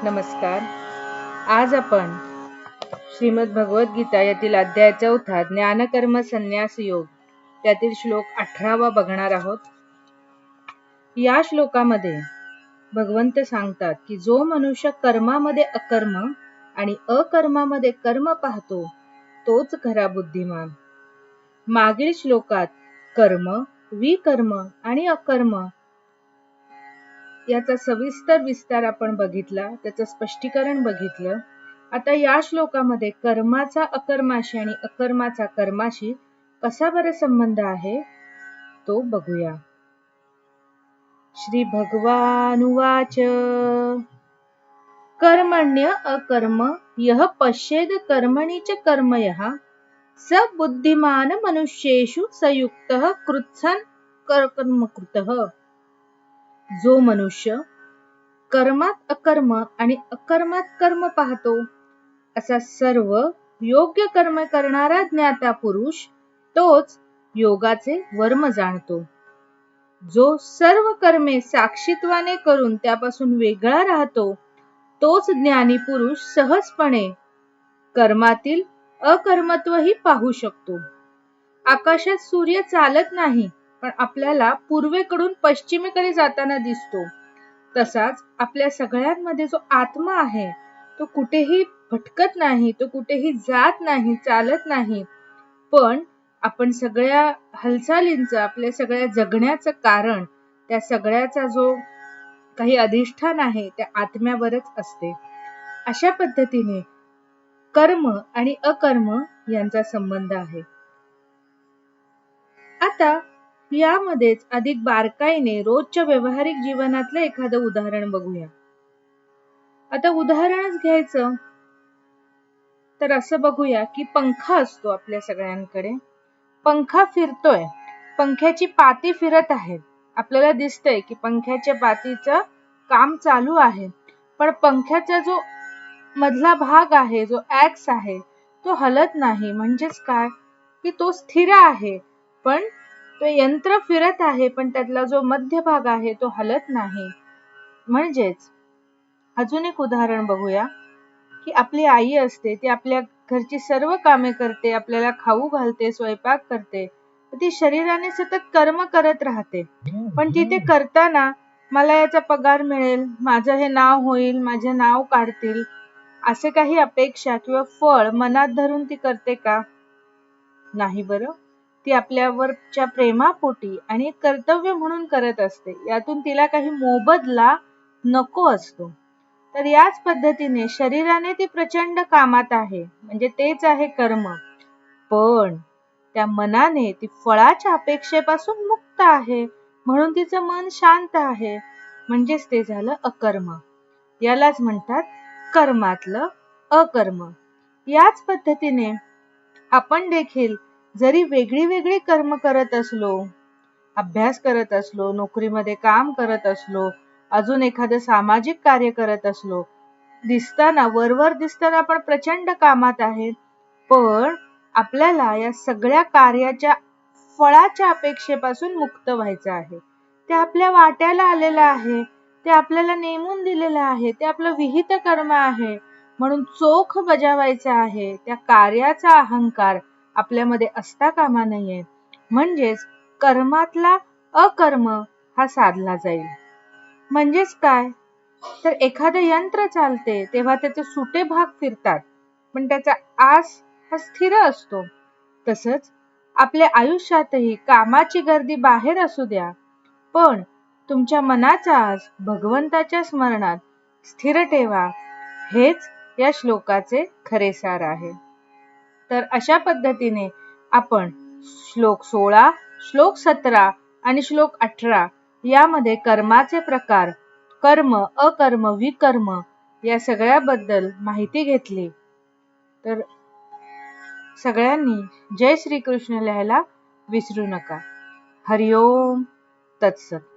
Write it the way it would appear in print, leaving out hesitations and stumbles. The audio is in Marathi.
नमस्कार. आज आपण श्रीमद भगवद्गीता यातील अध्याय 4 ज्ञानकर्म संन्यास योग त्यातील श्लोक 18 बघणार आहोत. या श्लोकामध्ये भगवंत सांगतात की जो मनुष्य कर्मामध्ये अकर्म आणि अकर्मामध्ये कर्म पाहतो तोच खरा बुद्धिमान. मागील श्लोकात कर्म, विकर्म आणि अकर्म याचा सविस्तर विस्तार आपण बघितला, त्याचं स्पष्टीकरण बघितलं. आता या श्लोकामध्ये कर्माचा अकर्माशी आणि अकर्माचा कर्माशी कसा बरं संबंध आहे तो बघूया. श्री भगवानुवाच कर्मण्य अकर्म यः पश्येद कर्मणि च कर्म यः स बुद्धिमान मनुष्येषु सयुक्तः कृत्स्नं कर्मकृतः. जो मनुष्य कर्मात अकर्म आणि अकर्मात कर्म पाहतो असा सर्व योग्य कर्म करणारा ज्ञाता पुरुष तोच योगाचे वर्म जाणतो. जो सर्व कर्मे साक्षीत्वाने करून त्यापासून वेगळा राहतो तोच ज्ञानी पुरुष सहजपणे कर्मातील अकर्मत्वही पाहू शकतो. आकाशात सूर्य चालत नाही पण आपल्याला पूर्वेकडून पश्चिमेकडे जाताना दिसतो. तसाच आपल्या सगळ्यांमध्ये जो आत्मा आहे तो कुठेही भटकत नाही, तो कुठेही जात नाही, चालत नाही. पण आपण सगळ्या हालचालींचं, आपल्या सगळ्या जगण्याचं कारण, त्या सगळ्याचा जो काही अधिष्ठान आहे त्या आत्म्यावरच असते. अशा पद्धतीने कर्म आणि अकर्म यांचा संबंध आहे. आता यामध्येच अधिक बारकाईने रोजच्या व्यवहारिक जीवनातलं एखादं उदाहरण बघूया. आता उदाहरणच घ्यायचं तर असं बघूया की पंखा असतो आपल्या सगळ्यांकडे. पंखा फिरतोय, पंख्याची पाती फिरत आहे. आपल्याला दिसतंय की पंख्याच्या पातीचं काम चालू आहे, पण पंख्याचा जो मधला भाग आहे, जो ऍक्स आहे तो हलत नाही. म्हणजेच काय की तो स्थिर आहे, पण तो यंत्र फिरत आहे पण त्यातला जो मध्य भाग आहे तो हलत नाही. म्हणजेच अजून एक उदाहरण बघूया की आपली आई असते, ती आपल्या घरची सर्व कामे करते, आपल्याला खाऊ घालते, स्वयंपाक करते. ती शरीराने सतत कर्म करत राहते, पण तिथे करताना मला याचा पगार मिळेल, माझं हे नाव होईल, माझे नाव काढतील, असे काही अपेक्षा किंवा फळ मनात धरून ती करते का? नाही बरं. ती आपल्यावरच्या प्रेमापोटी आणि कर्तव्य म्हणून करत असते. यातून तिला काही मोबदला नको असतो. तर याच पद्धतीने शरीराने ती प्रचंड कामात आहे, म्हणजे तेच आहे कर्म. पण त्या मनाने ती फळाच्या अपेक्षेपासून मुक्त आहे, म्हणून तिचं मन शांत आहे. म्हणजेच ते झालं अकर्म. यालाच म्हणतात कर्मातलं अकर्म. याच पद्धतीने आपण देखील जरी वेगळी वेगळी कर्म करत असलो, अभ्यास करत असलो, नोकरीमध्ये काम करत असलो, अजून एखादं सामाजिक कार्य करत असलो, दिसताना वरवर दिसताना आपण प्रचंड कामात आहे, पण आपल्याला या सगळ्या कार्याच्या फळाच्या अपेक्षेपासून मुक्त व्हायचं आहे. ते आपल्या वाट्याला आलेलं आहे, ते आपल्याला नेमून दिलेलं आहे, ते आपलं विहित कर्म आहे, म्हणून चोख बजावायचं आहे. त्या कार्याचा अहंकार आपल्यामध्ये असता कामा नये. म्हणजेच कर्मातला अकर्म हा साधला जाईल. म्हणजेच काय तर एखादं यंत्र चालते तेव्हा त्याचे सुटे भाग फिरतात, पण त्याचा आस हा स्थिर असतो. तसंच आपल्या आयुष्यातही कामाची गर्दी बाहेर असू द्या, पण तुमच्या मनाचा आस भगवंताच्या स्मरणात स्थिर ठेवा. हेच या श्लोकाचे खरे सार आहे. तर अशा पद्धतीने आपण श्लोक 16, श्लोक 17 आणि श्लोक 18 यामध्ये कर्माचे प्रकार, कर्म, अकर्म, विकर्म या सगळ्याबद्दल माहिती घेतली. तर सगळ्यांनी जय श्री कृष्ण लिहायला विसरू नका. हरिओम तत्सत.